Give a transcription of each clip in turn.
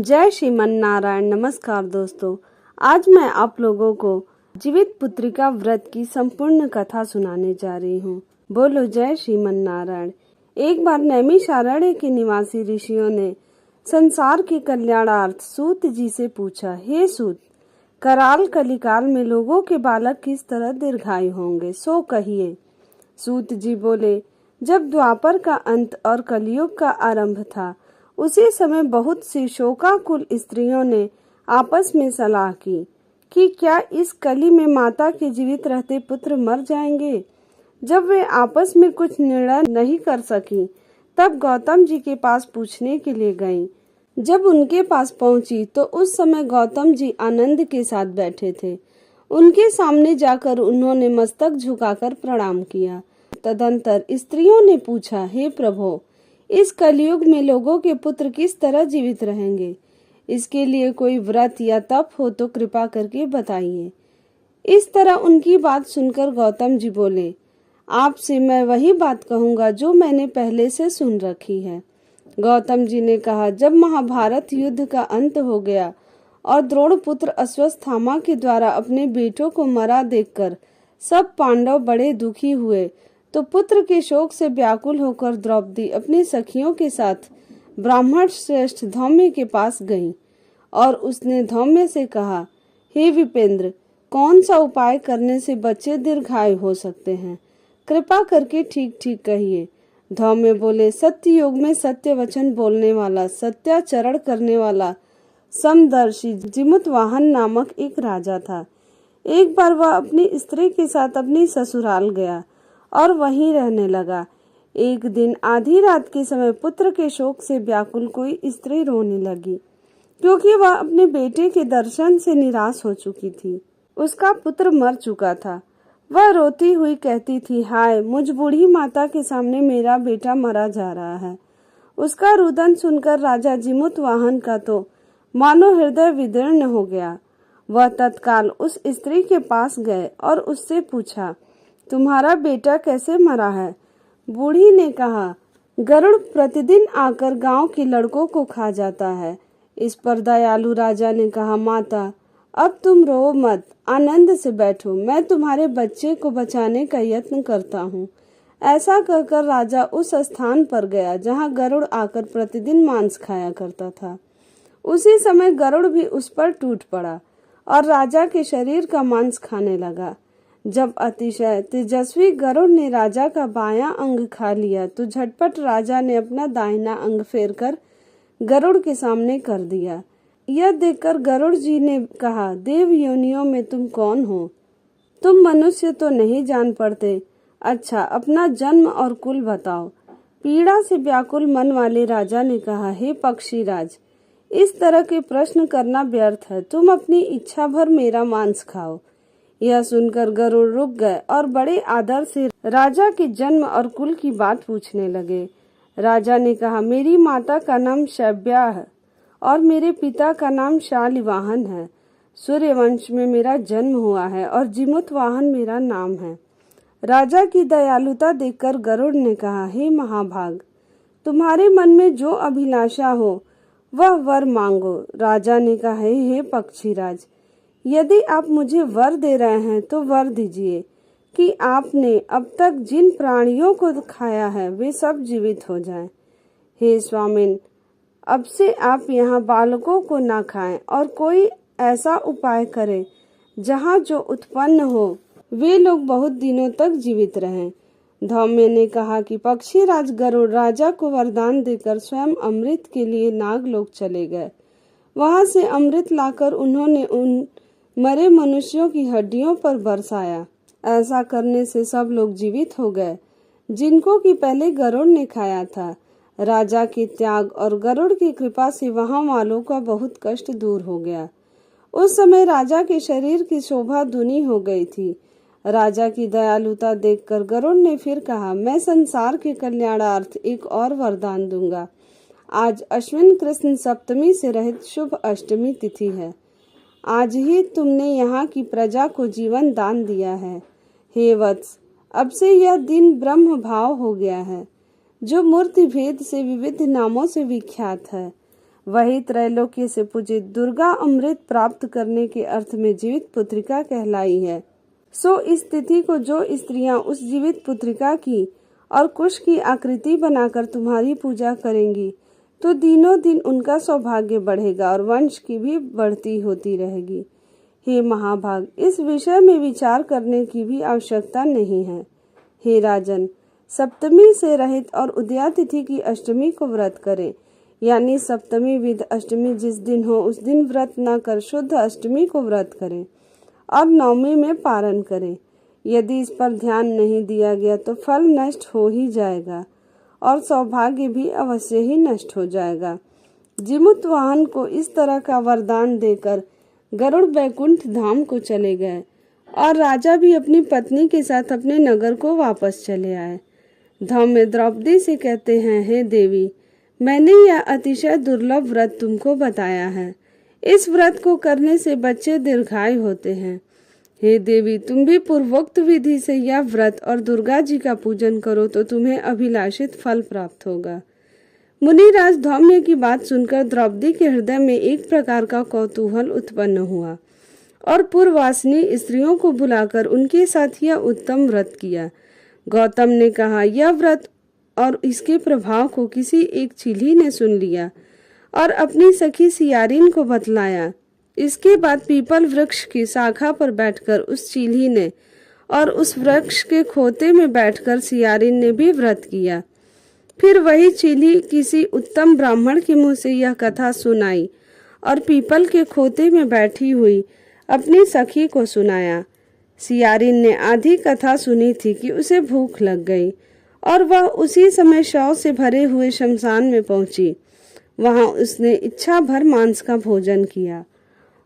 जय श्रीमन नारायण। नमस्कार दोस्तों, आज मैं आप लोगों को जीवित पुत्रिका व्रत की संपूर्ण कथा सुनाने जा रही हूँ। बोलो जय श्रीमन नारायण। एक बार नैमिषारण्य के निवासी ऋषियों ने संसार के कल्याणार्थ सूत जी से पूछा, हे सूत, कराल कलिकाल में लोगों के बालक किस तरह दीर्घायु होंगे, सो कहिए। सूत जी बोले, जब द्वापर का अंत और कलयुग का आरंभ था, उसी समय बहुत सी शोकाकुल स्त्रियों ने आपस में सलाह की कि क्या इस कली में माता के जीवित रहते पुत्र मर जाएंगे। जब वे आपस में कुछ निर्णय नहीं कर सकी, तब गौतम जी के पास पूछने के लिए गईं। जब उनके पास पहुंची तो उस समय गौतम जी आनंद के साथ बैठे थे। उनके सामने जाकर उन्होंने मस्तक झुकाकर प्रणाम किया। तदंतर स्त्रियों ने पूछा, हे प्रभु, इस कलयुग में लोगों के पुत्र किस तरह जीवित रहेंगे? इसके लिए कोई व्रत या तप हो तो कृपा करके बताइए। इस तरह उनकी बात सुनकर गौतम जी बोले, आपसे मैं वही बात कहूंगा जो मैंने पहले से सुन रखी है। गौतम जी ने कहा, जब महाभारत युद्ध का अंत हो गया और द्रोण पुत्र अश्वत्थामा के द्वारा अपने बेटों को मरा देखकर सब पांडव बड़े दुखी हुए, तो पुत्र के शोक से व्याकुल होकर द्रौपदी अपनी सखियों के साथ ब्राह्मण श्रेष्ठ धौम्य के पास गईं और उसने धौम्य से कहा, हे विपेंद्र, कौन सा उपाय करने से बच्चे दीर्घायु हो सकते हैं? कृपा करके ठीक ठीक कहिए। धौम्य बोले, सत्य युग में सत्य वचन बोलने वाला, सत्याचरण करने वाला समदर्शी जिमुतवाहन नामक एक राजा था। एक बार वह अपनी स्त्री के साथ अपनी ससुराल गया और वहीं रहने लगा। एक दिन आधी रात के समय पुत्र के शोक से व्याकुल कोई स्त्री रोने लगी, क्योंकि वह अपने बेटे के दर्शन से निराश हो चुकी थी। उसका पुत्र मर चुका था। वह रोती हुई कहती थी, हाय, मुझ बूढ़ी माता के सामने मेरा बेटा मरा जा रहा है। उसका रुदन सुनकर राजा जिमुतवाहन का तो मानो हृदय विदीर्ण हो गया। वह तत्काल उस स्त्री के पास गए और उससे पूछा, तुम्हारा बेटा कैसे मरा है? बूढ़ी ने कहा, गरुड़ प्रतिदिन आकर गांव के लड़कों को खा जाता है। इस पर दयालु राजा ने कहा, माता, अब तुम रो मत, आनंद से बैठो, मैं तुम्हारे बच्चे को बचाने का यत्न करता हूँ। ऐसा कहकर राजा उस स्थान पर गया जहाँ गरुड़ आकर प्रतिदिन मांस खाया करता था। उसी समय गरुड़ भी उस पर टूट पड़ा और राजा के शरीर का मांस खाने लगा। जब अतिशय तेजस्वी गरुड़ ने राजा का बायां अंग खा लिया, तो झटपट राजा ने अपना दाहिना अंग फेरकर गरुड़ के सामने कर दिया। यह देखकर गरुड़ जी ने कहा, देव योनियों में तुम कौन हो? तुम मनुष्य तो नहीं जान पड़ते। अच्छा, अपना जन्म और कुल बताओ। पीड़ा से व्याकुल मन वाले राजा ने कहा, हे पक्षीराज, इस तरह के प्रश्न करना व्यर्थ है। तुम अपनी इच्छा भर मेरा मांस खाओ। यह सुनकर गरुड़ रुक गए और बड़े आदर से राजा के जन्म और कुल की बात पूछने लगे। राजा ने कहा, मेरी माता का नाम शैब्या है और मेरे पिता का नाम शालिवाहन है। सूर्यवंश में मेरा जन्म हुआ है और जिमुतवाहन मेरा नाम है। राजा की दयालुता देखकर गरुड़ ने कहा, हे महाभाग, तुम्हारे मन में जो अभिलाषा हो वह वर मांगो। राजा ने कहा, हे पक्षीराज, यदि आप मुझे वर दे रहे हैं तो वर दीजिए कि आपने अब तक जिन प्राणियों को खाया है वे सब जीवित हो जाएं। हे स्वामिन, अब से आप यहाँ बालकों को ना खाएं और कोई ऐसा उपाय करें जहाँ जो उत्पन्न हो वे लोग बहुत दिनों तक जीवित रहें। धौम्य ने कहा कि पक्षीराज गरुड़ राजा को वरदान देकर स्वयं अमृत के लिए नागलोक चले गए। वहां से अमृत लाकर उन्होंने उन मरे मनुष्यों की हड्डियों पर बरसाया। ऐसा करने से सब लोग जीवित हो गए जिनको कि पहले गरुड़ ने खाया था। राजा के त्याग और गरुड़ की कृपा से वहां वालों का बहुत कष्ट दूर हो गया। उस समय राजा के शरीर की शोभा दूनी हो गई थी। राजा की दयालुता देखकर गरुड़ ने फिर कहा, मैं संसार के कल्याणार्थ एक और वरदान दूंगा। आज अश्विन कृष्ण सप्तमी से रहित शुभ अष्टमी तिथि है। आज ही तुमने यहाँ की प्रजा को जीवन दान दिया है। हे वत्स, अब से यह दिन ब्रह्म भाव हो गया है, जो मूर्ति भेद से विविध नामों से विख्यात है। वही त्रैलोक्य से पूजित दुर्गा अमृत प्राप्त करने के अर्थ में जीवित पुत्रिका कहलाई है। सो इस तिथि को जो स्त्रियां उस जीवित पुत्रिका की और कुश की आकृति बनाकर तुम्हारी पूजा करेंगी तो दिनों दिन उनका सौभाग्य बढ़ेगा और वंश की भी बढ़ती होती रहेगी। हे महाभाग, इस विषय में विचार करने की भी आवश्यकता नहीं है। हे राजन, सप्तमी से रहित और उदया तिथि की अष्टमी को व्रत करें, यानी सप्तमी विद अष्टमी जिस दिन हो उस दिन व्रत न कर शुद्ध अष्टमी को व्रत करें और नवमी में पारण करें। यदि इस पर ध्यान नहीं दिया गया तो फल नष्ट हो ही जाएगा और सौभाग्य भी अवश्य ही नष्ट हो जाएगा। जिमुत वाहन को इस तरह का वरदान देकर गरुड़ बैकुंठ धाम को चले गए और राजा भी अपनी पत्नी के साथ अपने नगर को वापस चले आए। धौम्य द्रौपदी से कहते हैं, हे देवी, मैंने यह अतिशय दुर्लभ व्रत तुमको बताया है। इस व्रत को करने से बच्चे दीर्घायु होते हैं। हे देवी, तुम भी पूर्वोक्त विधि से यह व्रत और दुर्गा जी का पूजन करो तो तुम्हें अभिलाषित फल प्राप्त होगा। मुनिराज धौम्य की बात सुनकर द्रौपदी के हृदय में एक प्रकार का कौतूहल उत्पन्न हुआ और पूर्ववासिनी स्त्रियों को बुलाकर उनके साथ यह उत्तम व्रत किया। गौतम ने कहा, यह व्रत और इसके प्रभाव को किसी एक चीली ने सुन लिया और अपनी सखी सियारिन को बतलाया। इसके बाद पीपल वृक्ष की शाखा पर बैठकर उस चीली ने और उस वृक्ष के खोते में बैठकर सियारिन ने भी व्रत किया। फिर वही चीली किसी उत्तम ब्राह्मण के मुंह से यह कथा सुनाई और पीपल के खोते में बैठी हुई अपनी सखी को सुनाया। सियारिन ने आधी कथा सुनी थी कि उसे भूख लग गई और वह उसी समय शव से भरे हुए शमशान में पहुंची। वहां उसने इच्छा भर मांस का भोजन किया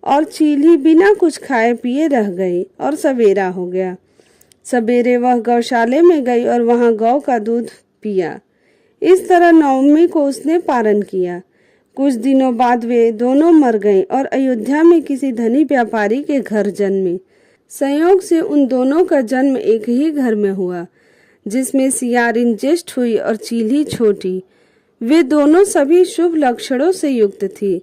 और चीली बिना कुछ खाए पिए रह गई और सवेरा हो गया। सवेरे वह गौशाले में गई और वहां गौ का दूध पिया। इस तरह नवमी को उसने पारण किया। कुछ दिनों बाद वे दोनों मर गईं और अयोध्या में किसी धनी व्यापारी के घर जन्मी। संयोग से उन दोनों का जन्म एक ही घर में हुआ, जिसमें सियारिन ज्येष्ठ हुई और चीली छोटी। वे दोनों सभी शुभ लक्षणों से युक्त थी,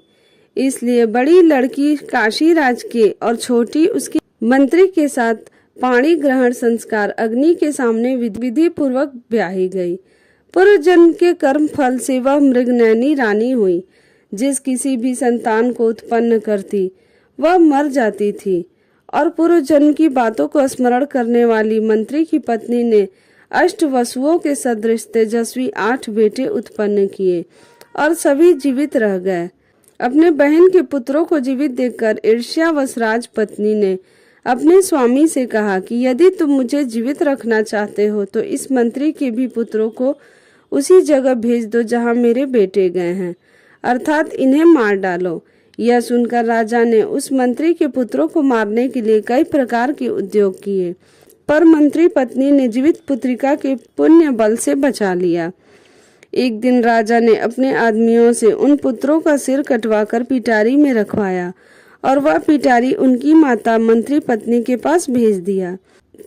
इसलिए बड़ी लड़की काशीराज के और छोटी उसके मंत्री के साथ पाणी ग्रहण संस्कार अग्नि के सामने विधि पूर्वक ब्याही गई। पूर्व जन्म के कर्म फल से वह मृगनयनी रानी हुई। जिस किसी भी संतान को उत्पन्न करती वह मर जाती थी और पूर्व जन्म की बातों को स्मरण करने वाली मंत्री की पत्नी ने अष्ट वसुओं के सदृश तेजस्वी 8 बेटे उत्पन्न किए और सभी जीवित रह गए। अपने बहन के पुत्रों को जीवित देखकर ईर्ष्यावश राज पत्नी ने अपने स्वामी से कहा कि यदि तुम मुझे जीवित रखना चाहते हो तो इस मंत्री के भी पुत्रों को उसी जगह भेज दो जहां मेरे बेटे गए हैं, अर्थात इन्हें मार डालो। यह सुनकर राजा ने उस मंत्री के पुत्रों को मारने के लिए कई प्रकार के उद्योग किए, पर मंत्री पत्नी ने जीवित पुत्रिका के पुण्य बल से बचा लिया। एक दिन राजा ने अपने आदमियों से उन पुत्रों का सिर कटवाकर पिटारी में रखवाया और वह पिटारी उनकी माता मंत्री पत्नी के पास भेज दिया।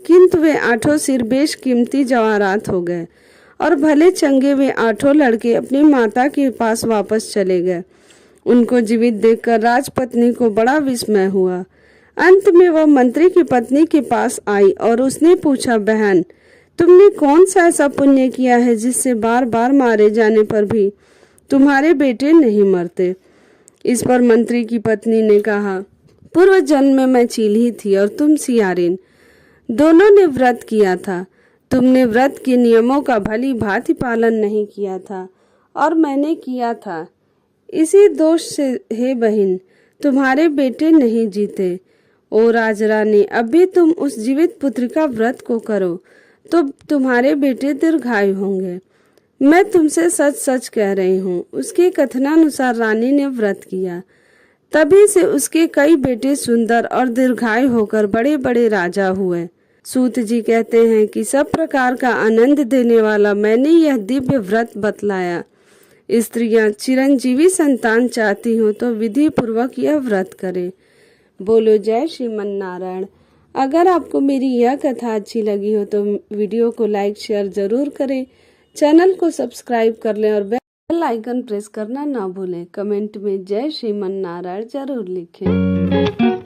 किंतु वे 8 सिर बेश कीमती जवाहरात हो गए और भले चंगे वे 8 लड़के अपनी माता के पास वापस चले गए। उनको जीवित देखकर राजपत्नी को बड़ा विस्मय हुआ। अंत में वह मंत्री की पत्नी के पास आई और उसने पूछा, बहन, तुमने कौन सा ऐसा पुण्य किया है जिससे बार बार मारे जाने पर भी तुम्हारे बेटे नहीं मरते? इस पर मंत्री की पत्नी ने कहा, पूर्व जन्म में मैं चीली थी और तुम सियारिन, दोनों ने व्रत किया था। तुमने व्रत के नियमों का भली भांति पालन नहीं किया था और मैंने किया था। इसी दोष से हे बहन, तुम्हारे बेटे नहीं जीते। ओ राजरानी, अभी तुम उस जीवित पुत्र का व्रत को करो तो तुम्हारे बेटे दीर्घायु होंगे। मैं तुमसे सच सच कह रही हूँ। उसके कथनानुसार रानी ने व्रत किया, तभी से उसके कई बेटे सुंदर और दीर्घायु होकर बड़े बड़े राजा हुए। सूत जी कहते हैं कि सब प्रकार का आनंद देने वाला मैंने यह दिव्य व्रत बतलाया। स्त्रियां चिरंजीवी संतान चाहती हो तो विधि पूर्वक यह व्रत करें। बोलो जय श्रीमन नारायण। अगर आपको मेरी यह कथा अच्छी लगी हो तो वीडियो को लाइक शेयर जरूर करें, चैनल को सब्सक्राइब कर लें और बेल आइकन प्रेस करना ना भूलें। कमेंट में जय श्रीमन नारायण जरूर लिखें।